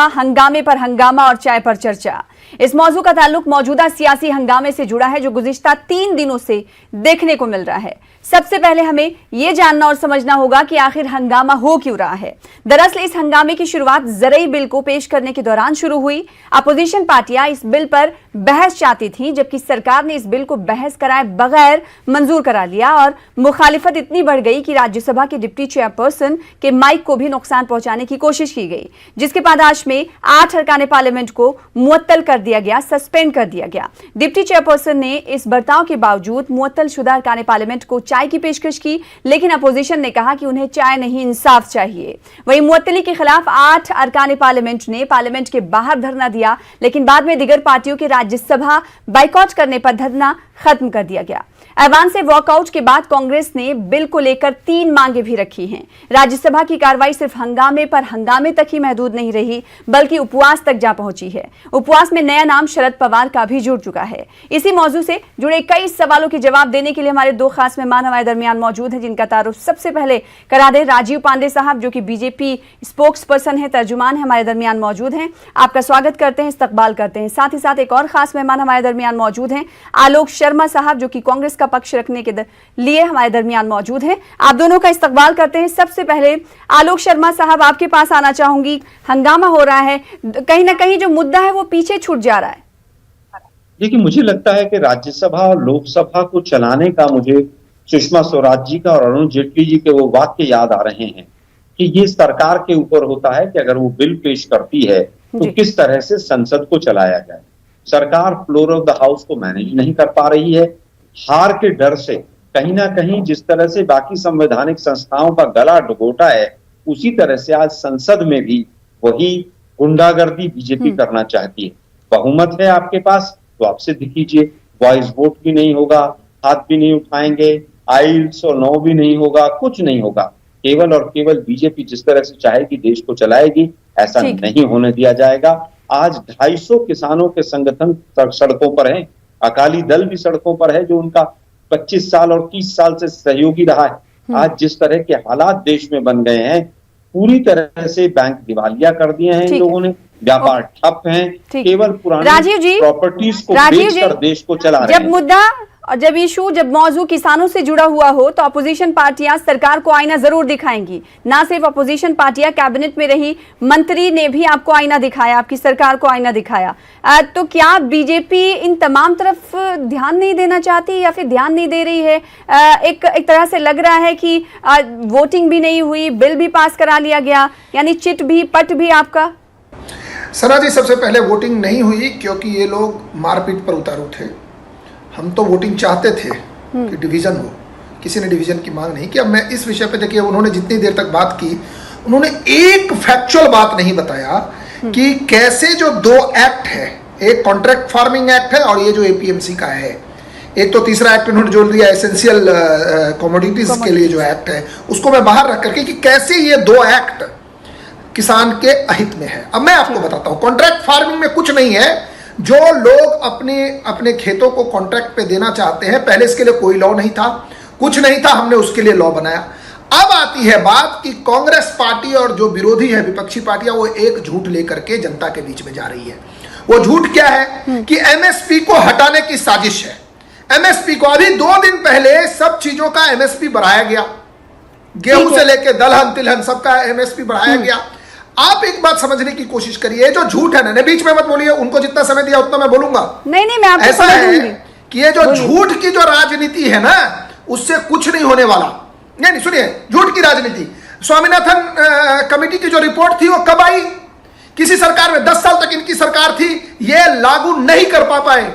हंगामे पर हंगामा और चाय पर चर्चा। इस मौजू का ताल्लुक मौजूदा सियासी हंगामे से जुड़ा है जो गुज़िश्ता 3 दिनों से देखने को मिल रहा है। सबसे पहले हमें यह जानना और समझना होगा कि आखिर हंगामा हो क्यों रहा है। दरअसल इस हंगामे की शुरुआत ज़रई बिल को पेश करने के दौरान शुरू हुई। अपोजिशन पार्टियां इस बिल पर बहस चाहती थीं, जबकि सरकार ने इस बिल को बहस कराए बगैर मंजूर करा लिया और मुखालिफत इतनी बढ़ गई कि राज्यसभा के डिप्टी चेयरपर्सन के माइक को भी नुकसान पहुंचाने की कोशिश की गई, जिसके पादाश में 8 अरकान पार्लियामेंट को मुअत्तल कर दिया गया, सस्पेंड कर दिया गया। डिप्टी चेयरपर्सन ने इस बर्ताव के बावजूद मुअत्तल शुदा अरकान पार्लियामेंट को चाय की पेशकश की, लेकिन अपोजिशन ने कहा कि उन्हें चाय नहीं इंसाफ चाहिए। वहीं मुअत्तली के खिलाफ 8 अरकान पार्लियामेंट ने पार्लियामेंट के बाहर धरना दिया, लेकिन बाद में दीगर पार्टियों के राज्यसभा बाइकआउट करने पर धरना खत्म कर दिया गया। ऐवान से वॉकआउट के बाद कांग्रेस ने बिल को लेकर 3 मांगे भी रखी हैं। राज्यसभा की कार्रवाई सिर्फ हंगामे पर हंगामे तक ही महदूद नहीं रही, बल्कि उपवास तक जा पहुंची है। उपवास में नया नाम शरद पवार का भी जुड़ चुका है। इसी मौजू से जुड़े कई सवालों के जवाब देने के लिए हमारे 2 खास मेहमान हमारे दरमियान मौजूद हैं, जिनका तारुफ सबसे पहले करा दें। राजीव पांडे साहब, जो कि बीजेपी स्पोक्स पर्सन है, तर्जुमान है, हमारे दरमियान मौजूद हैं। आपका स्वागत करते हैं, इस्तकबाल करते हैं। साथ ही साथ एक और खास मेहमान हमारे दरमियान मौजूद हैं, आलोक शर्मा साहब, जो कि कांग्रेस का पक्ष रखने के लिए हमारे दरमियान मौजूद हैं। आप दोनों का इस्तकबाल करते हैं। सबसे पहले आलोक शर्मा साहब, आपके पास आना चाहूंगी। हंगामा हो रहा है, कहीं ना कहीं जो मुद्दा है वो पीछे छूट जा रहा है। देखिए, मुझे लगता है कि राज्यसभा और लोकसभा को चलाने का मुझे सुषमा स्वराज जी का और अरुण जेटली जी के वो वाक्य याद आ रहे हैं कि ये सरकार के ऊपर होता है कि अगर वो बिल पेश करती है तो किस तरह से संसद को चलाया जाए। सरकार फ्लोर ऑफ द हाउस को मैनेज नहीं कर पा रही है। हार के डर से कहीं ना कहीं जिस तरह से बाकी संवैधानिक संस्थाओं का गला डुबोटा है, उसी तरह से आज संसद में भी वही गुंडागर्दी बीजेपी करना चाहती है। बहुमत है आपके पास तो आप सिद्ध कीजिए। वॉइस वोट भी नहीं होगा, हाथ भी नहीं उठाएंगे, आइल्स और नो भी नहीं होगा, कुछ नहीं होगा। केवल और केवल बीजेपी जिस तरह से चाहेगी देश को चलाएगी, ऐसा नहीं होने दिया जाएगा। आज 250 किसानों के संगठन सड़कों पर हैं, अकाली दल भी सड़कों पर है, जो उनका 25 साल और 30 साल से सहयोगी रहा है। आज जिस तरह के हालात देश में बन गए हैं, पूरी तरह से बैंक दिवालिया कर दिए हैं इन लोगों ने, व्यापार ठप हैं, केवल पुरानी प्रॉपर्टीज को बेचकर देश को चला रहे हैं। जब मुद्दा और जब मौजू किसानों से जुड़ा हुआ हो तो अपोजिशन पार्टियां सरकार को आईना जरूर दिखाएंगी। ना सिर्फ अपोजिशन पार्टियां, कैबिनेट में रही मंत्री ने भी आपको आईना दिखाया, आपकी सरकार को आईना दिखाया। तो क्या बीजेपी इन तमाम तरफ ध्यान नहीं देना चाहती या फिर ध्यान नहीं दे रही है? एक तरह से लग रहा है कि वोटिंग भी नहीं हुई, बिल भी पास करा लिया गया, यानी चिट भी पट भी आपका। सना जी, सबसे पहले वोटिंग नहीं हुई क्योंकि ये लोग मारपीट पर उतारू थे। हम तो वोटिंग चाहते थे कि डिवीजन हो, किसी ने डिवीजन की मांग नहीं की। अब मैं इस विषय पे देखिए, उन्होंने जितनी देर तक बात की, उन्होंने एक फैक्चुअल बात नहीं बताया कि कैसे जो 2 एक्ट है, एक कॉन्ट्रैक्ट फार्मिंग एक्ट है और ये जो एपीएमसी का है, एक तो तीसरा एक्ट उन्होंने जोड़ दिया एसेंशियल कमोडिटीज के लिए जो एक्ट है, उसको मैं बाहर रख करके कि कैसे ये 2 एक्ट किसान के अहित में है। अब मैं आपको बताता हूं, कॉन्ट्रैक्ट फार्मिंग में कुछ नहीं है। जो लोग अपने खेतों को कॉन्ट्रैक्ट पे देना चाहते हैं, पहले इसके लिए कोई लॉ नहीं था, कुछ नहीं था, हमने उसके लिए लॉ बनाया। अब आती है बात कि कांग्रेस पार्टी और जो विरोधी है, विपक्षी पार्टियां, वो एक झूठ लेकर के जनता के बीच में जा रही है। वो झूठ क्या है कि एमएसपी को हटाने की साजिश है। एमएसपी को अभी 2 दिन पहले सब चीजों का एमएसपी बढ़ाया गया, गेहूं से लेके दलहन तिलहन सबका एमएसपी बढ़ाया गया। आप एक बात समझने की कोशिश करिए, जो झूठ है ना, बीच में मत बोलिए, उनको जितना समय दिया उतना मैं बोलूंगा। नहीं, मैं आपको ऐसा है कि ये जो झूठ की जो राजनीति है ना, उससे कुछ नहीं होने वाला। नहीं, सुनिए, झूठ की राजनीति, स्वामीनाथन कमेटी की जो रिपोर्ट थी वो कब आई? किसी सरकार में 10 साल तक इनकी सरकार थी, ये लागू नहीं कर पाए।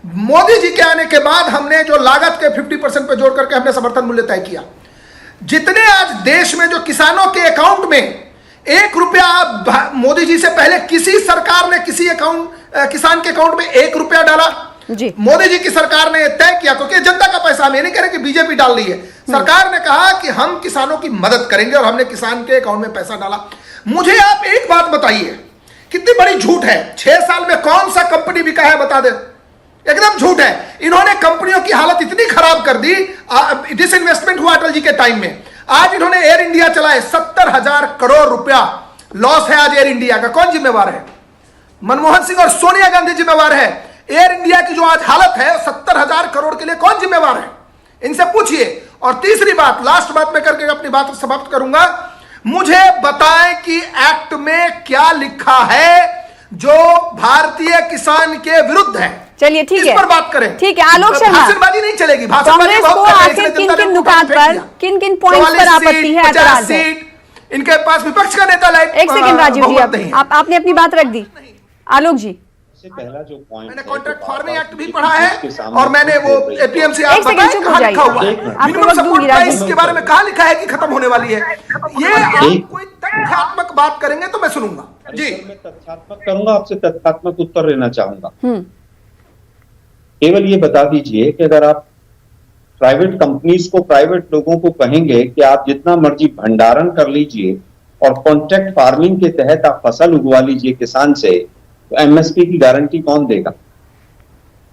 मोदी जी के आने के बाद हमने जो लागत के 50% पे जोड़ करके हमने समर्थन मूल्य तय किया। जितने आज देश में जो किसानों के अकाउंट में 1 रुपया, मोदी जी से पहले किसी सरकार ने किसी किसान के अकाउंट में 1 रुपया डाला? मोदी जी की सरकार ने तय किया, क्योंकि जनता का पैसा, हम ये नहीं कह रहे कि बीजेपी डाल रही है। सरकार ने कहा कि हम किसानों की मदद करेंगे और हमने किसान के अकाउंट में पैसा डाला। मुझे आप एक बात बताइए, कितनी बड़ी झूठ है। 6 साल में कौन सा कंपनी बिका है बता दे? एकदम झूठ है। इन्होंने कंपनियों की हालत इतनी खराब कर दी, डिसइन्वेस्टमेंट हुआ अटल जी के टाइम में। आज इन्होंने एयर इंडिया चलाए, 70,000 करोड़ रुपया लॉस है आज एयर इंडिया का, कौन जिम्मेवार है? मनमोहन सिंह और सोनिया गांधी जिम्मेवार है। एयर इंडिया की जो आज हालत है 70,000 करोड़ के लिए कौन जिम्मेवार है? इनसे पूछिए। और तीसरी बात, लास्ट बात मैं करके अपनी बात समाप्त करूंगा, मुझे बताएं कि एक्ट में क्या लिखा है जो भारतीय किसान के विरुद्ध है। चलिए ठीक है, इस पर बात करें। ठीक है आलोक शर्मा, भाषणबाजी नहीं चलेगी। कांग्रेस को आखिर किन किन नुकात पर, किन किन पॉइंट्स पर आपत्ति है, एतराज है? इनके पास विपक्ष का नेता लायक एक सेकंड राजीव जी, आपने अपनी बात रख दी। आलोक जी, सबसे पहला जो पॉइंट मैंने कॉन्ट्रैक्ट फार्मिंग एक्ट भी पढ़ा है और मैंने वो एपीएमसी एक सेकंड चुप हो जाइए, आपको वक्त दूंगी राजीव। इसके बारे में कहां लिखा है कि खत्म होने वाली है? ये आप कोई तथ्यात्मक बात करेंगे तो मैं सुनूंगा जी। मैं तथ्यात्मक करूंगा, आपसे तथ्यात्मक उत्तर लेना चाहूंगा। केवल ये बता दीजिए कि अगर आप प्राइवेट कंपनीज को, प्राइवेट लोगों को कहेंगे कि आप जितना मर्जी भंडारण कर लीजिए और कॉन्ट्रैक्ट फार्मिंग के तहत आप फसल उगवा लीजिए किसान से, तो एमएसपी की गारंटी कौन देगा?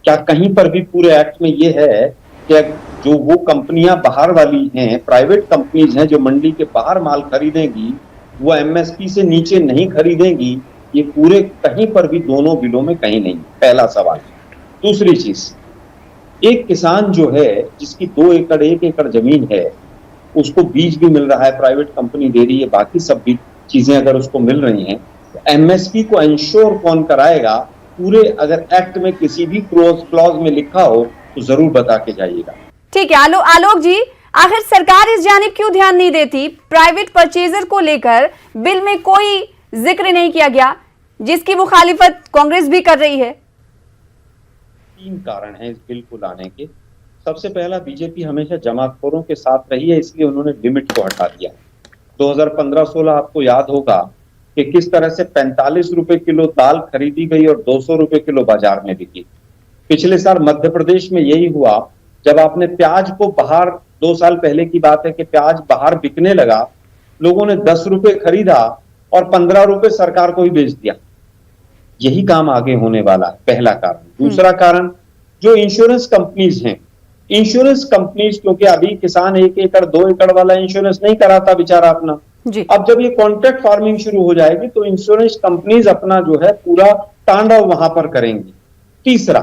क्या कहीं पर भी पूरे एक्ट में ये है कि जो वो कंपनियां बाहर वाली हैं, प्राइवेट कंपनीज हैं जो मंडी के बाहर माल खरीदेंगी, वो एमएसपी से नीचे नहीं खरीदेंगी? ये पूरे कहीं पर भी दोनों बिलों में कहीं नहीं। पहला सवाल। दूसरी चीज, एक किसान जो है जिसकी 2 एकड़ 1 एकड़ जमीन है, उसको बीज भी मिल रहा है, प्राइवेट कंपनी दे रही है, बाकी सब भी चीजें अगर उसको मिल रही हैं, तो एमएसपी को इंश्योर कौन कराएगा? पूरे अगर एक्ट में किसी भी क्लॉज में लिखा हो तो जरूर बता के जाइएगा। ठीक है आलोक जी, आखिर सरकार इस जानिब क्यों ध्यान नहीं देती? प्राइवेट परचेजर को लेकर बिल में कोई जिक्र नहीं किया गया, जिसकी मुखालिफत कांग्रेस भी कर रही है। 3 कारण हैं इस बिल को लाने के। सबसे पहला, बीजेपी हमेशा जमातखोरों के साथ रही है, इसलिए उन्होंने लिमिट को हटा दिया। 2015-16 आपको याद होगा कि किस तरह से 45 रुपए किलो दाल खरीदी गई और 200 रुपए किलो बाजार में बिकी। पिछले साल मध्य प्रदेश में यही हुआ, जब आपने प्याज को बाहर, 2 साल पहले की बात है कि प्याज बाहर बिकने लगा, लोगों ने 10 रुपए खरीदा और 15 रुपए सरकार को ही बेच दिया। यही काम आगे होने वाला है, पहला कारण। दूसरा कारण, जो इंश्योरेंस कंपनीज हैं, इंश्योरेंस कंपनीज, क्योंकि अभी किसान 1 एकड़ 2 एकड़ वाला इंश्योरेंस नहीं कराता बेचारा अपना, अब जब ये कॉन्ट्रैक्ट फार्मिंग शुरू हो जाएगी तो इंश्योरेंस कंपनीज अपना जो है पूरा तांडव वहां पर करेंगी। तीसरा,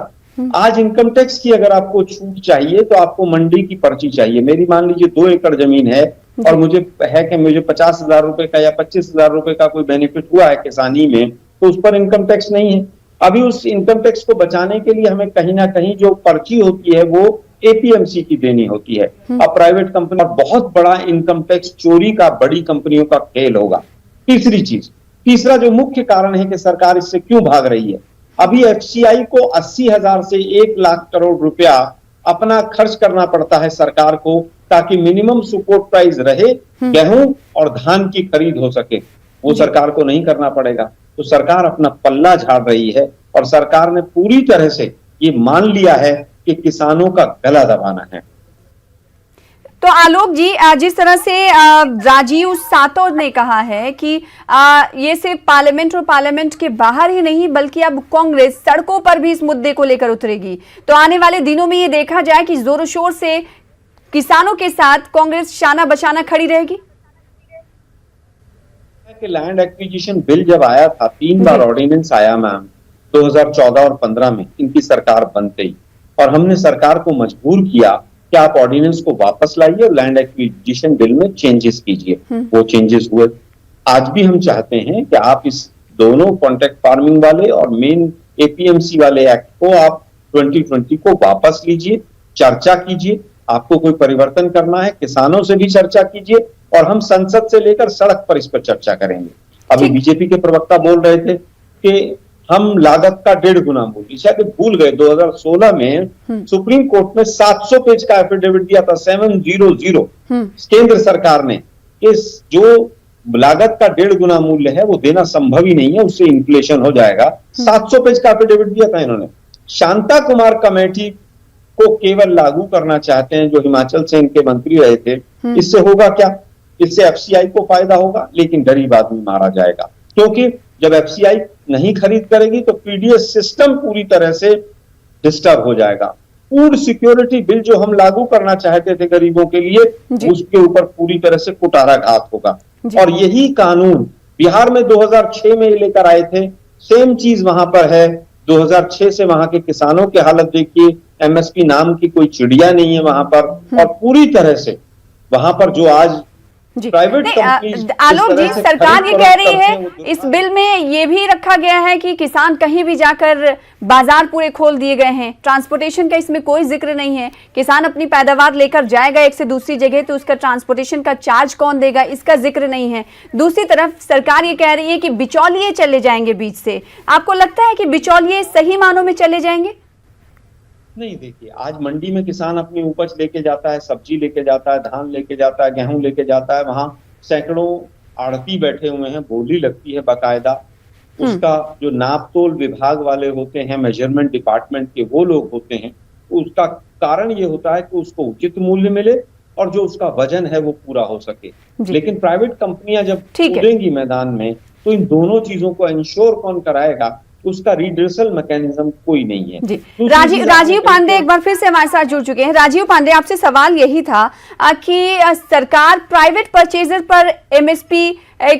आज इनकम टैक्स की अगर आपको छूट चाहिए तो आपको मंडी की पर्ची चाहिए। मेरी मान लीजिए 2 एकड़ जमीन है और मुझे है कि मुझे 50,000 रुपए का या 25,000 रुपए का कोई बेनिफिट हुआ है किसानी में, तो उस पर इनकम टैक्स नहीं है। अभी उस इनकम टैक्स को बचाने के लिए हमें कहीं ना कहीं जो पर्ची होती है वो एपीएमसी की देनी होती है। अब प्राइवेट कंपनी, बहुत बड़ा इनकम टैक्स चोरी का बड़ी कंपनियों का खेल होगा। तीसरा जो मुख्य कारण है कि सरकार इससे क्यों भाग रही है, अभी एफसीआई को 80,000 से 1 लाख करोड़ रुपया अपना खर्च करना पड़ता है सरकार को, ताकि मिनिमम सपोर्ट प्राइस रहे, गेहूं और धान की खरीद हो सके। वो सरकार को नहीं करना पड़ेगा, तो सरकार अपना पल्ला झाड़ रही है और सरकार ने पूरी तरह से ये मान लिया है कि किसानों का गला दबाना है। तो आलोक जी, जिस तरह से राजीव सातव ने कहा है कि ये सिर्फ पार्लियामेंट और पार्लियामेंट के बाहर ही नहीं बल्कि अब कांग्रेस सड़कों पर भी इस मुद्दे को लेकर उतरेगी, तो आने वाले दिनों में ये देखा जाए कि जोरों शोर से किसानों के साथ कांग्रेस शाना बशाना खड़ी रहेगी। लैंड एक्विजिशन बिल जब आया था, 3 बार ऑर्डिनेंस आया मैम, 2014 और 15 में इनकी सरकार बन गई और हमने सरकार को मजबूर किया कि आप ऑर्डिनेंस को वापस लाइए और लैंड एक्विजिशन बिल में चेंजेस कीजिए। वो चेंजेस हुए। आज भी हम चाहते हैं कि आप इस दोनों कॉन्ट्रैक्ट फार्मिंग वाले और मेन एपीएमसी वाले एक्ट को आप 2020 को वापस लीजिए, चर्चा कीजिए। आपको कोई परिवर्तन करना है, किसानों से भी चर्चा कीजिए और हम संसद से लेकर सड़क पर इस पर चर्चा करेंगे। अभी बीजेपी के प्रवक्ता बोल रहे थे कि हम लागत का 1.5 गुना मूल्य, शायद भूल गए 2016 में सुप्रीम कोर्ट ने 700 पेज का एफिडेविट दिया था, 700 केंद्र सरकार ने, इस जो लागत का 1.5 गुना मूल्य है वो देना संभव ही नहीं है, उससे इन्फ्लेशन हो जाएगा। 700 पेज का एफिडेविट दिया था इन्होंने। शांता कुमार कमेटी को केवल लागू करना चाहते हैं, जो हिमाचल से इनके मंत्री रहे थे। इससे होगा क्या? इससे एफसीआई को फायदा होगा, लेकिन गरीब आदमी मारा जाएगा, क्योंकि जब एफसीआई नहीं खरीद करेगी तो पीडीएस सिस्टम पूरी तरह से डिस्टर्ब हो जाएगा। फूड सिक्योरिटी बिल जो हम लागू करना चाहते थे गरीबों के लिए, उसके ऊपर पूरी तरह से कुटाराघात होगा। और यही कानून बिहार में 2006 में ये लेकर आए थे, सेम चीज वहां पर है। 2006 से वहां के किसानों की हालत देखिए, एमएसपी नाम की कोई चिड़िया नहीं है वहां पर, और पूरी तरह से वहां पर जो आज जी प्राइवेट आलोक जी, सरकार ये कह रही है इस बिल में ये भी रखा गया है कि किसान कहीं भी जाकर बाजार पूरे खोल दिए गए हैं, ट्रांसपोर्टेशन का इसमें कोई जिक्र नहीं है। किसान अपनी पैदावार लेकर जाएगा एक से दूसरी जगह तो उसका ट्रांसपोर्टेशन का चार्ज कौन देगा, इसका जिक्र नहीं है। दूसरी तरफ सरकार ये कह रही है कि बिचौलिए चले जाएंगे बीच से। आपको लगता है कि बिचौलिए सही मानों में चले जाएंगे? नहीं, देखिए आज मंडी में किसान अपनी उपज लेके जाता है, सब्जी लेके जाता है, धान लेके जाता है, गेहूं लेके जाता है, वहां सैकड़ों आड़ती बैठे हुए हैं, बोली लगती है बाकायदा। उसका जो नापतोल विभाग वाले होते हैं, मेजरमेंट डिपार्टमेंट के वो लोग होते हैं, उसका कारण ये होता है कि उसको उचित मूल्य मिले और जो उसका वजन है वो पूरा हो सके। लेकिन प्राइवेट कंपनियां जब कूदेंगी मैदान में तो इन दोनों चीजों को इंश्योर कौन कराएगा? उसका रिड्रेसल मैकेनिज्म कोई नहीं है। जी राजीव पांडे एक बार फिर से हमारे साथ जुड़ चुके हैं। राजीव पांडे, आपसे सवाल यही था कि सरकार प्राइवेट परचेजर पर एमएसपी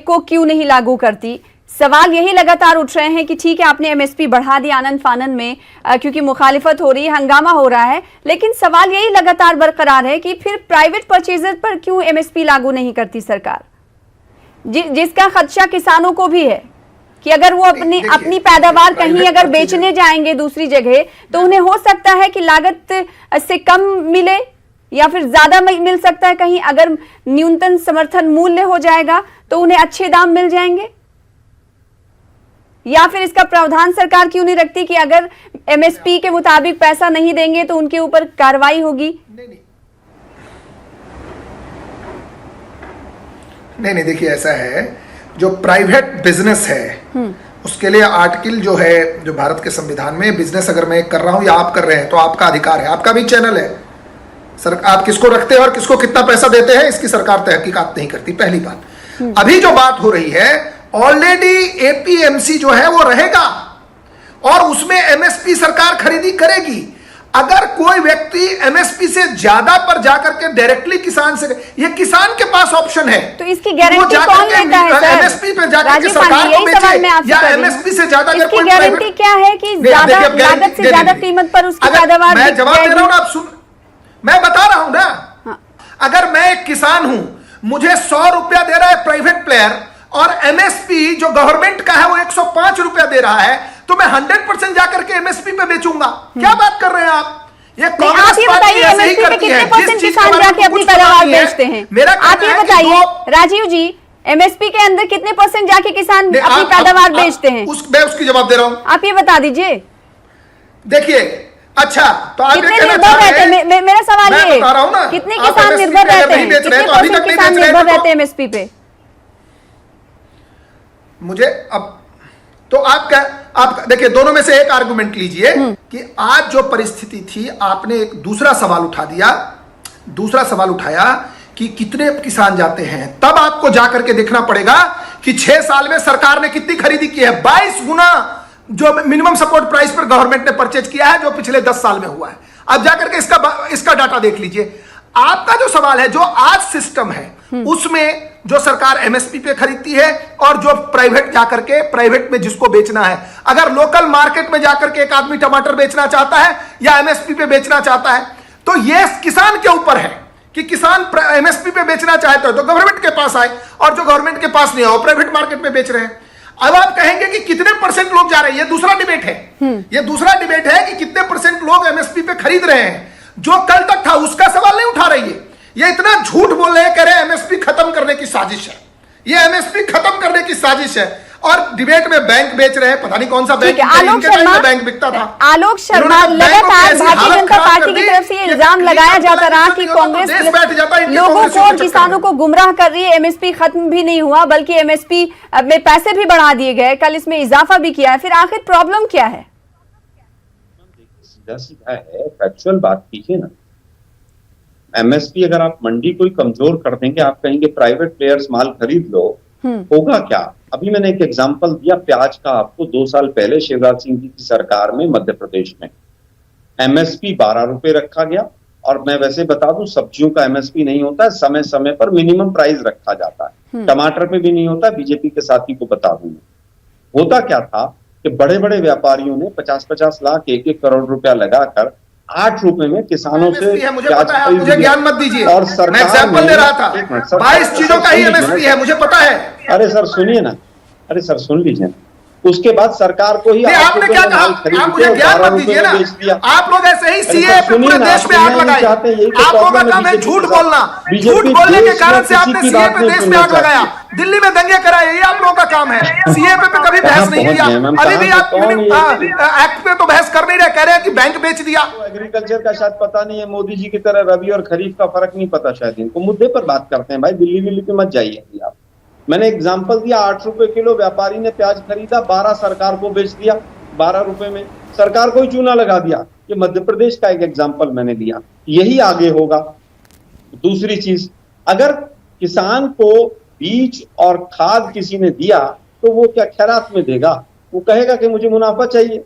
को क्यों नहीं लागू करती? सवाल यही लगातार उठ रहे हैं कि ठीक है आपने एमएसपी बढ़ा दी आनन फानन में क्योंकि मुखालिफत हो रही है, हंगामा हो रहा है, लेकिन सवाल यही लगातार बरकरार है कि फिर प्राइवेट परचेजर पर क्यों एमएसपी लागू नहीं करती सरकार, जिसका खदशा किसानों को भी है कि अगर वो अपनी पैदावार कहीं अगर बेचने जाएंगे दूसरी जगह तो उन्हें हो सकता है कि लागत से कम मिले या फिर ज्यादा मिल सकता है। कहीं अगर न्यूनतम समर्थन मूल्य हो जाएगा तो उन्हें अच्छे दाम मिल जाएंगे। या फिर इसका प्रावधान सरकार क्यों नहीं रखती कि अगर एमएसपी के मुताबिक पैसा नहीं देंगे तो उनके ऊपर कार्रवाई होगी? नहीं, देखिए ऐसा है, जो प्राइवेट बिजनेस है उसके लिए आर्टिकल जो है जो भारत के संविधान में, बिजनेस अगर मैं कर रहा हूं या आप कर रहे हैं तो आपका अधिकार है, आपका भी चैनल है। सर आप किसको रखते हैं और किसको कितना पैसा देते हैं इसकी सरकार तहकीकात नहीं करती, पहली बात। अभी जो बात हो रही है, ऑलरेडी एपीएमसी जो है वो रहेगा और उसमें एमएसपी सरकार खरीदी करेगी। अगर कोई व्यक्ति एमएसपी से ज्यादा पर जाकर के डायरेक्टली किसान से, ये किसान के पास ऑप्शन है, तो इसकी गारंटी कौन लेता है सर? एमएसपी पे जाकर के सरकार को बेचे या एमएसपी से ज्यादा, अगर कोई गारंटी क्या है कि ज्यादा लागत से ज्यादा कीमत पर उसकी पैदावार? मैं जवाब दे रहा हूं ना, आप सुन, मैं बता रहा हूं ना। अगर मैं एक किसान हूं, मुझे 100 रुपया दे रहा है प्राइवेट प्लेयर और एमएसपी जो गवर्नमेंट का है वो 105 रुपया दे रहा है, तो मैं 100% जाकर के एमएसपी पे बेचूंगा। क्या बात कर रहे हैं आप? ये कांग्रेस पार्टी ऐसे ही करती है। कितने % किसान जाके अपनी पैदावार बेचते हैं? आप ये बताइए राजीव जी, एमएसपी के अंदर कितने % जाके किसान अपनी पैदावार बेचते हैं? मैं उसकी जवाब दे रहा हूं, आप ये बता दीजिए। देखिए, अच्छा तो आप कितने निर्भर रहते हैं? मेरा सवाल ये है, कितने किसान निर्भर रहते हैं? कितने % किसान निर्भर रहते हैं एमएसपी पे? मुझे अब तो आप देखिए, दोनों में से एक आर्गुमेंट लीजिए कि आज जो परिस्थिति थी, आपने एक दूसरा सवाल उठा दिया, दूसरा सवाल उठाया कि कितने किसान जाते हैं, तब आपको जाकर के देखना पड़ेगा कि 6 साल में सरकार ने कितनी खरीदी की है। 22 गुना जो मिनिमम सपोर्ट प्राइस पर गवर्नमेंट ने परचेज किया है, जो पिछले 10 साल में हुआ है। अब जाकर के इसका डाटा देख लीजिए। आपका जो सवाल है, जो आज सिस्टम है उसमें जो सरकार एमएसपी पे खरीदती है और जो प्राइवेट जाकर के प्राइवेट में जिसको बेचना है, अगर लोकल मार्केट में जाकर के एक आदमी टमाटर बेचना चाहता है या एमएसपी पे बेचना चाहता है, तो ये किसान के ऊपर है कि किसान एमएसपी पे बेचना चाहता है तो गवर्नमेंट के पास आए, और जो गवर्नमेंट के पास नहीं है वो प्राइवेट मार्केट में बेच रहे हैं। अब आप कहेंगे कि कितने % लोग जा रहे हैं, ये दूसरा डिबेट है। ये दूसरा डिबेट है कि कितने % लोग एमएसपी पे खरीद रहे हैं। जो कल तक था उसका सवाल नहीं उठा रही है। ये इतना झूठ बोल रहे हैं, कह रहे हैं एमएसपी खत्म करने की साजिश है, ये एमएसपी खत्म करने की साजिश है, और डिबेट में बैंक बेच रहे हैं, पता नहीं कौन सा बैंक, आलोक शर्मा, बैंक बिकता था। आलोक शर्मा, लगातार भारतीय जनता पार्टी की तरफ से ये इल्जाम लगाया जाता रहा कि कांग्रेस लोगों को और किसानों को गुमराह कर रही है। एमएसपी खत्म भी नहीं हुआ, बल्कि एमएसपी में पैसे भी बढ़ा दिए गए, कल इसमें इजाफा भी किया है। फिर आखिर प्रॉब्लम क्या है? सीधा सीधा है, फैक्चुअल बात कीजिए ना। एमएसपी अगर आप मंडी को कमजोर कर देंगे, आप कहेंगे प्राइवेट प्लेयर्स माल खरीद लो, होगा क्या? अभी मैंने एक एग्जांपल दिया प्याज का आपको। 2 साल पहले शिवराज सिंह जी की सरकार में मध्य प्रदेश में एमएसपी 12 रुपए रखा गया, और मैं वैसे बता दूं सब्जियों का एमएसपी नहीं होता है, समय समय पर मिनिमम प्राइस रखा जाता है। टमाटर पे भी नहीं होता, बीजेपी के साथी को बता दूं। होता क्या था कि बड़े बड़े व्यापारियों ने 50-50 लाख 1-1 करोड़ रुपया लगाकर 8 रुपए में किसानों से MSP है, मुझे पता है, आप मुझे ज्ञान मत दीजिए। और मैं सरकार एग्जांपल दे रहा था, एक मिनट सर, 22 चीजों का ही MSP है, मुझे पता है। अरे सर सुनिए ना, अरे सर सुन लीजिए ना। उसके बाद सरकार को ही नहीं, आपने क्या कहा, आप मुझे ज्ञान मत दीजिए ना। आप लोग ऐसे ही सीए पे पूरे देश में आग लगाए। आप लोगों का काम है झूठ बोलना, झूठ बोलने के कारण से आपने सीए पे देश में आग लगाया, दिल्ली में दंगे कराए, ये आप लोगों का काम है। सीए पे कभी बहस नहीं किया, अभी भी आप एक्ट पे तो बहस कर नहीं रहे, कह रहे हैं कि बैंक बेच दिया। एग्रीकल्चर का शायद पता नहीं है, मोदी जी की तरह रबी और खरीफ का फर्क नहीं पता शायद इनको। मुद्दे पर बात करते हैं भाई, दिल्ली पे मत जाइए आप। मैंने एग्जाम्पल दिया, 8 रुपए किलो व्यापारी ने प्याज खरीदा, 12 सरकार को बेच दिया 12 रुपए में, सरकार को ही चूना लगा दिया। ये मध्य प्रदेश का एक एग्जाम्पल मैंने दिया, यही आगे होगा। दूसरी चीज, अगर किसान को बीज और खाद किसी ने दिया तो वो क्या खैरात में देगा? वो कहेगा कि मुझे मुनाफा चाहिए।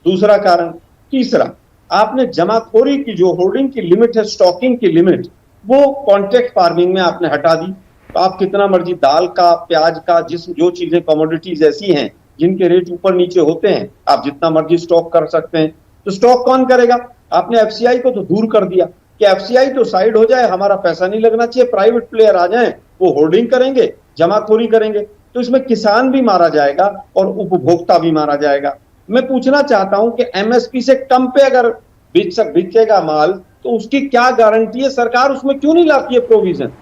दूसरा कारण। तीसरा, आपने जमाखोरी की जो होर्डिंग की लिमिट है, स्टॉकिंग की लिमिट, वो कॉन्ट्रैक्ट फार्मिंग में आपने हटा दी। तो आप कितना मर्जी दाल का, प्याज का, जो चीजें कमोडिटीज ऐसी हैं जिनके रेट ऊपर नीचे होते हैं, आप जितना मर्जी स्टॉक कर सकते हैं। तो स्टॉक कौन करेगा? आपने एफसीआई को तो दूर कर दिया कि एफसीआई तो साइड हो जाए, हमारा पैसा नहीं लगना चाहिए, प्राइवेट प्लेयर आ जाएं, वो होर्डिंग करेंगे, जमाखोरी करेंगे। तो इसमें किसान भी मारा जाएगा और उपभोक्ता भी मारा जाएगा। मैं पूछना चाहता हूं कि एमएसपी से कम पे अगर बिकेगा माल तो उसकी क्या गारंटी है? सरकार उसमें क्यों नहीं लाती है प्रोविजन?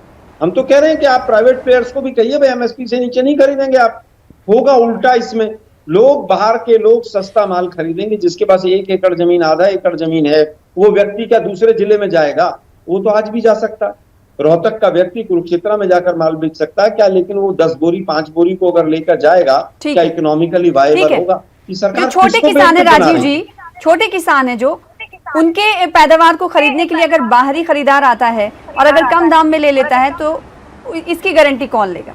हम तो कह रहे हैं कि आप प्राइवेट प्लेयर्स को भी कहिए भाई एमएसपी से नीचे नहीं खरीदेंगे आप। होगा उल्टा, इसमें लोग, बाहर के लोग सस्ता माल खरीदेंगे। जिसके पास 1 एकड़ जमीन, आधा एकड़ जमीन है, वो व्यक्ति क्या दूसरे जिले में जाएगा? वो तो आज भी जा सकता है। रोहतक का व्यक्ति कुरुक्षेत्र में जाकर माल बेच सकता है क्या? लेकिन वो 10 बोरी 5 बोरी को अगर लेकर जाएगा, क्या इकोनॉमिकली वायबल होगा? जो छोटे किसान है राजीव जी, छोटे किसान है जो, उनके पैदावार को खरीदने के लिए अगर बाहरी खरीदार आता है और अगर कम दाम में ले लेता है तो इसकी गारंटी कौन लेगा?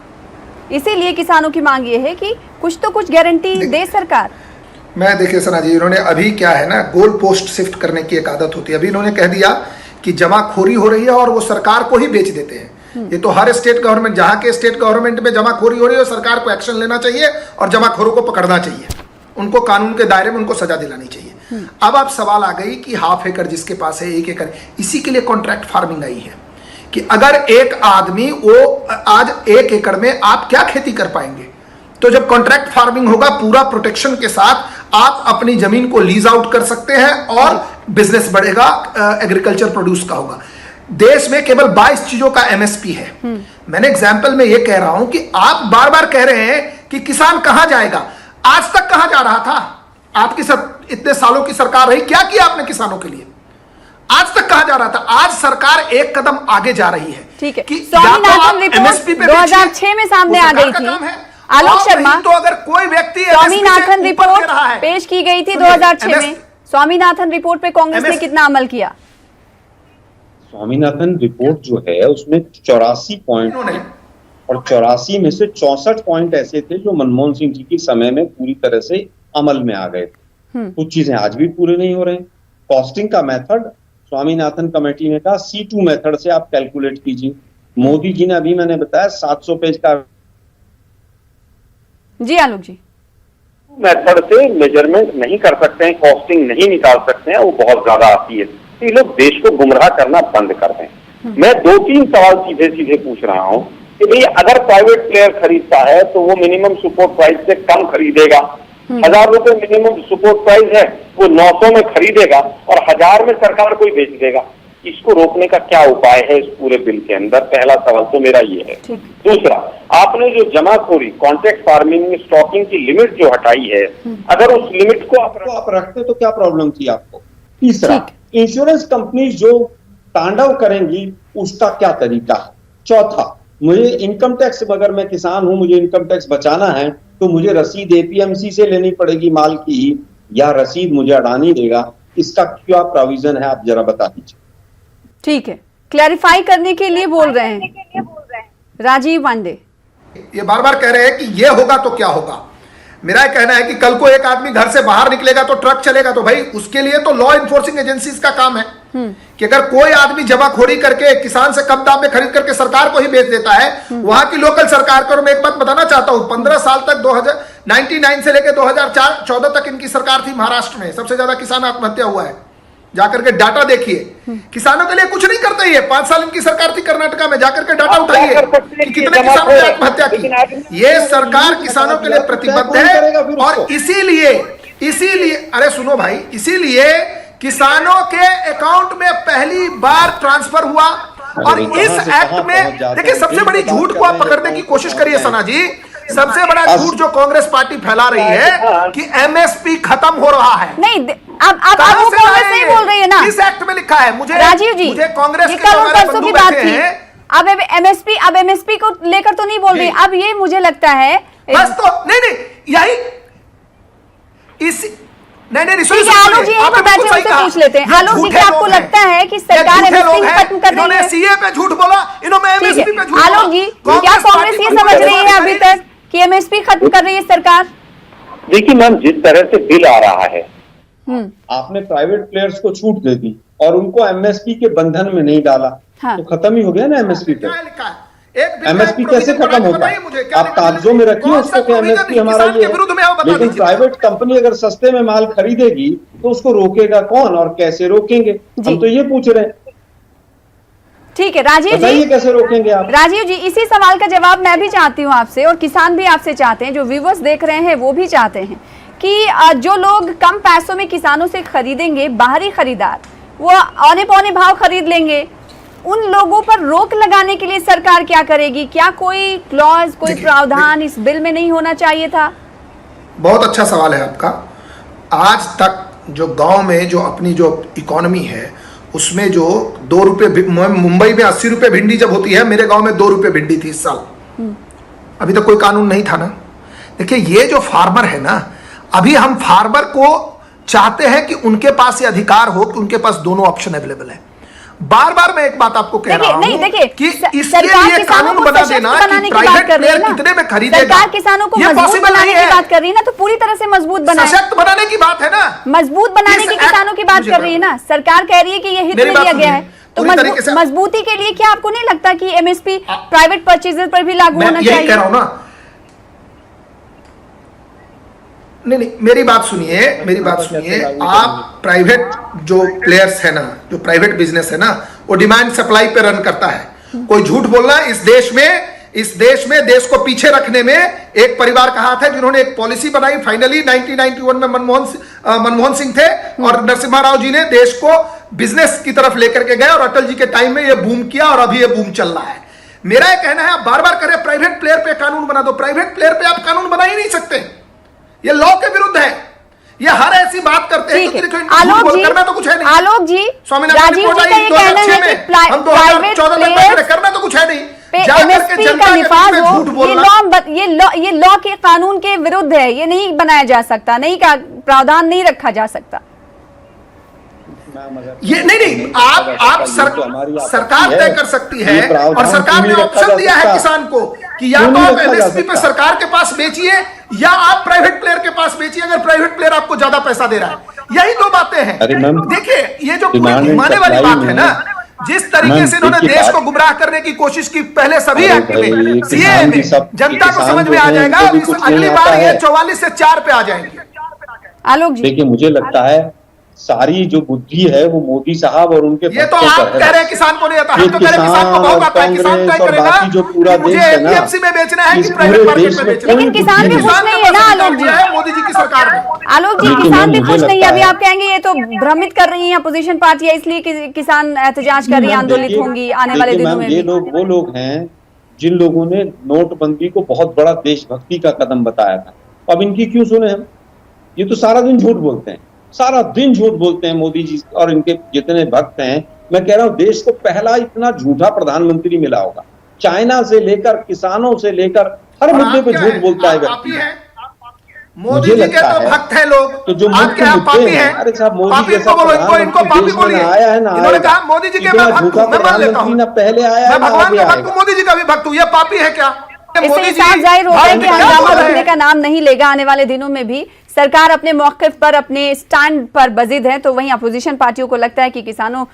इसीलिए किसानों की मांग ये है कि कुछ तो कुछ गारंटी दे सरकार। मैं देखिए सना जी, इन्होंने अभी क्या है ना, गोल पोस्ट शिफ्ट करने की एक आदत होती है। अभी इन्होंने कह दिया कि जमाखोरी हो रही है और वो सरकार को ही बेच देते हैं। ये तो हर स्टेट गवर्नमेंट, जहां के स्टेट गवर्नमेंट में जमाखोरी हो रही है, सरकार को एक्शन लेना चाहिए और जमाखोरों को पकड़ना चाहिए, उनको कानून के दायरे में उनको सजा दिलानी चाहिए। अब आप सवाल आ गई कि हाफ एकड़ जिसके पास है, 1 एकड़, इसी के लिए कॉन्ट्रैक्ट फार्मिंग आई है कि अगर एक आदमी, वो आज 1 एकड़ में आप क्या खेती कर पाएंगे? तो जब कॉन्ट्रैक्ट फार्मिंग होगा, पूरा प्रोटेक्शन के साथ आप अपनी जमीन को लीज आउट कर सकते हैं और बिजनेस बढ़ेगा, एग्रीकल्चर प्रोड्यूस का होगा। देश में केवल 22 चीजों का एमएसपी है। मैंने एग्जाम्पल में यह कह रहा हूं कि आप बार बार कह रहे हैं कि किसान कहां जाएगा। आज तक कहां जा रहा था? आपकी इतने सालों की सरकार रही, क्या किया आपने किसानों के लिए? आज तक कहां जा रहा था? आज सरकार एक कदम आगे जा रही है। ठीक है, कि स्वामीनाथन रिपोर्ट 2006 में सामने आ गई थी। आलोक शर्मा, तो अगर कोई व्यक्ति स्वामीनाथन रिपोर्ट पेश की गई थी 2006 में, स्वामीनाथन रिपोर्ट पे कांग्रेस ने कितना अमल किया? स्वामीनाथन रिपोर्ट जो है उसमें 84 पॉइंट और 84 में से 64 पॉइंट ऐसे थे जो मनमोहन सिंह जी के समय में पूरी तरह से अमल में आ गए थे। कुछ चीजें आज भी पूरे नहीं हो रहे हैं। कॉस्टिंग का मेथड स्वामीनाथन कमेटी ने कहा C2 मेथड से आप कैलकुलेट कीजिए। मोदी जी ने, अभी मैंने बताया, 700 पेज का जी आलोक जी, मेथड से मेजरमेंट नहीं कर सकते हैं, कॉस्टिंग नहीं निकाल सकते हैं, वो बहुत ज्यादा आती है। तो ये लोग देश को गुमराह करना बंद कर दें। मैं 2-3 सवाल सीधे सीधे पूछ रहा हूँ कि भाई अगर प्राइवेट प्लेयर खरीदता है तो वो मिनिमम सपोर्ट प्राइस से कम खरीदेगा। 1000 रुपए मिनिमम सपोर्ट प्राइस है, वो 900 में खरीदेगा और 1000 में सरकार को ही बेच देगा। इसको रोकने का क्या उपाय है इस पूरे बिल के अंदर? पहला सवाल तो मेरा ये है। दूसरा, आपने जो जमाखोरी, कॉन्ट्रैक्ट फार्मिंग में स्टॉकिंग की लिमिट जो हटाई है, अगर उस लिमिट को आप रखते तो क्या प्रॉब्लम थी आपको? तीसरा, इंश्योरेंस कंपनी जो तांडव करेंगी उसका क्या तरीका है? चौथा, मुझे इनकम टैक्स, अगर मैं किसान हूं, मुझे इनकम टैक्स बचाना है तो मुझे रसीद एपीएमसी से लेनी पड़ेगी माल की, या रसीद मुझे अडानी देगा? इसका क्या प्रोविजन है, आप जरा बता दीजिए। ठीक है, क्लैरिफाई करने के लिए बोल रहे हैं राजीव पांडे। ये बार बार कह रहे हैं कि ये होगा तो क्या होगा। मेरा कहना है कि कल को एक आदमी घर से बाहर निकलेगा तो ट्रक चलेगा, तो भाई उसके लिए तो लॉ इन्फोर्सिंग एजेंसीज का काम है कि अगर कोई आदमी जमाखोरी करके किसान से कम दाम में खरीद करके सरकार को ही बेच देता है, वहां की लोकल सरकार को, और मैं एक बात बताना चाहता हूं, 15 साल तक 1999 से लेकर 2014 तक इनकी सरकार थी महाराष्ट्र में, सबसे ज्यादा किसान आत्महत्या हुआ है। जाकर के डाटा देखिए, किसानों के लिए कुछ नहीं करते ही है। 5 साल इनकी सरकार थी कर्नाटका में, जाकर के डाटा उठाइए कि कितने किसानों ने आत्महत्या की। ये सरकार किसानों के लिए प्रतिबद्ध है और इसीलिए अरे सुनो भाई, इसीलिए किसानों के अकाउंट में पहली बार ट्रांसफर हुआ। और इस एक्ट में देखिए, सबसे बड़ी झूठ को आप पकड़ने की कोशिश करिए सना जी। सबसे बड़ा झूठ जो कांग्रेस पार्टी फैला रही है कि एमएसपी खत्म हो रहा है। नहीं, अब वो कांग्रेस नहीं बोल रही है ना। इस एक्ट में लिखा है, मुझे राजीव जी, मुझे कांग्रेस के कल और परसों की बात थी। हैं। अब एमएसपी को लेकर तो नहीं बोल रही। अब ये मुझे लगता है बस तो नहीं यही इस नहीं ठीक है। आलोक जी यहीं पर बैठे उनसे पूछ लेते हैं। आलोक जी, क्या आपको लगता है कि सरकार एमएसपी खत्म कर रही है? सीए पे झूठ बोला, इन्होंने एमएसपी पे झूठ बोला। आलोक जी, क्या कांग्रेस ये समझ रही है अभी तक कि एमएसपी खत्म कर रही है सरकार? देखिए मैम, जिस तरह से बिल आ रहा है, आपने प्राइवेट प्लेयर्स को छूट दे दी और उनको एमएसपी के बंधन में नहीं डाला, हाँ। तो खत्म ही हो गया ना एमएसपी पे। एक एमएसपी कैसे खत्म होगा? आप कागजों में रखिए उसको कि एमएसपी हमारा ये है, लेकिन प्राइवेट कंपनी अगर सस्ते में माल खरीदेगी तो उसको रोकेगा कौन और कैसे रोकेंगे? हम तो ये पूछ रहे हैं। ठीक है राजीव जी, बताइए कैसे रोकेंगे आप? राजीव जी, इसी सवाल का जवाब मैं भी चाहती हूँ आपसे, और किसान भी आपसे चाहते हैं, जो व्यूअर्स देख रहे हैं वो भी चाहते हैं कि जो लोग कम पैसों में किसानों से खरीदेंगे, बाहरी खरीदार, वो औने पौने भाव खरीद लेंगे, उन लोगों पर रोक लगाने के लिए सरकार क्या करेगी? क्या कोई क्लॉज, कोई प्रावधान इस बिल में नहीं होना चाहिए था? बहुत अच्छा सवाल है आपका। आज तक जो गांव में जो अपनी जो इकोनॉमी है उसमें जो 2 रुपए, मुंबई में 80 रुपए भिंडी जब होती है, मेरे गांव में 2 रुपए भिंडी थी इस साल। अभी तक कोई कानून नहीं था ना। देखिए, ये जो फार्मर है ना, अभी हम फार्मर को चाहते हैं कि उनके पास ये अधिकार हो कि उनके पास दोनों ऑप्शन अवेलेबल है। बार बार मैं एक बात आपको कह रहा हूं कि इसके लिए कानून बना देना कि प्राइवेट प्लेयर कितने में खरीदेगा, सरकार किसानों को मजबूत बनाने की बात कर रही है ना, तो पूरी तरह से मजबूत बनाए, सशक्त बनाने की बात है ना, मजबूत बनाने की किसानों की बात कर रही है ना सरकार। कह रही है कि ये हित में दिया गया है, तो मजबूती के लिए क्या आपको नहीं लगता कि एमएसपी प्राइवेट परचेजर पर भी लागू होना चाहिए? कह रहा हूं ना, नहीं, मेरी बात सुनिए। आप प्राइवेट जो प्लेयर्स है ना, जो प्राइवेट बिजनेस है ना, वो डिमांड सप्लाई पे रन करता है। कोई झूठ बोलना इस देश में देश को पीछे रखने में एक परिवार का हाथ है, जिन्होंने एक पॉलिसी बनाई। फाइनली 1991 में मनमोहन सिंह थे और नरसिम्हा राव जी ने देश को बिजनेस की तरफ लेकर के गए, और अटल जी के टाइम में ये बूम किया और अभी ये बूम चल रहा है। मेरा ये कहना है, आप बार बार करें प्राइवेट प्लेयर पे कानून बना दो। प्राइवेट प्लेयर पे आप कानून बना ही नहीं सकते, ये लॉ के विरुद्ध है। ये हर ऐसी बात करते हैं तो करना तो कुछ है नहीं। आलोक जी, राजीव जी का ये कहना है कि प्राइवेट प्लेयर करना तो कुछ है नहीं, एमएसपी का निफाज हो, ये लॉ के कानून के विरुद्ध है। ये नहीं बनाया जा सकता, नहीं का प्रावधान नहीं रखा जा सकता। ये नहीं, आप सरकार तय कर सकती है, और सरकार ने ऑप्शन दिया है किसान को कि या तो आप एमएसपी पे सरकार के पास बेचिए या आप प्राइवेट प्लेयर के पास बेचिए, अगर प्राइवेट प्लेयर आपको ज्यादा पैसा दे रहा है। यही 2 बातें हैं। देखिए, ये जो घुमाने वाली बात है ना, जिस तरीके से इन्होंने देश को गुमराह करने की कोशिश की पहले सभी एक्ट में, सीए में, जनता को समझ में आ जाएगा। अगली बार ये 44 से 4 पे आ जाएंगे। आलोक जी, देखिए, मुझे लगता है सारी जो बुद्धि है वो मोदी साहब और उनके ये तो आप कह रहे हैं किसान को नहीं आता, हम तो कह रहे हैं किसान को बहुत आता है। किसान तय करेगा जो पूरा मुझे एपीएमसी में बेचना है कि प्राइवेट मार्केट में बेचना है। लेकिन किसान भी खुश नहीं है ना आलोक जी, मोदी जी की सरकार में। आलोक जी, किसान भी खुश नहीं है। अभी आप कहेंगे ये तो भ्रमित कर रही है अपोजिशन पार्टियां, इसलिए किसान एहतजाज कर रही है, आंदोलित होंगी आने वाले दिनों में। ये लोग वो लोग हैं जिन लोगों ने नोटबंदी को बहुत बड़ा देशभक्ति का कदम बताया था। अब इनकी क्यों सुने हम? ये तो सारा दिन झूठ बोलते हैं, सारा दिन झूठ बोलते हैं मोदी जी और इनके जितने भक्त हैं। मैं कह रहा हूं, देश को पहला इतना झूठा प्रधानमंत्री मिला होगा। चाइना से लेकर, किसानों से लेकर, हर मुद्दे पे झूठ बोलता है व्यक्ति। मोदी जी के तो भक्त है लोग, तो जो आपके यहाँ पापी हैं। अरे साहब, मोदी पापी जैसा इनको पापी बोलिए। आया है ना, इन्होंने कहा मोदी जी के मैं भक्त हूं, मैं मान लेता हूं, ना पहले आया, मैं भगवान का भक्त हूं, मोदी जी का भी भक्त हूं। ये पापी है क्या? इससे साफ जाहिर होता है कि हंगामा रुकने का नाम नहीं लेगा आने वाले दिनों में भी। सरकार अपने मौक़िफ़ पर, अपने स्टैंड पर बजिद है, तो वहीं अपोजिशन पार्टियों को लगता है कि किसानों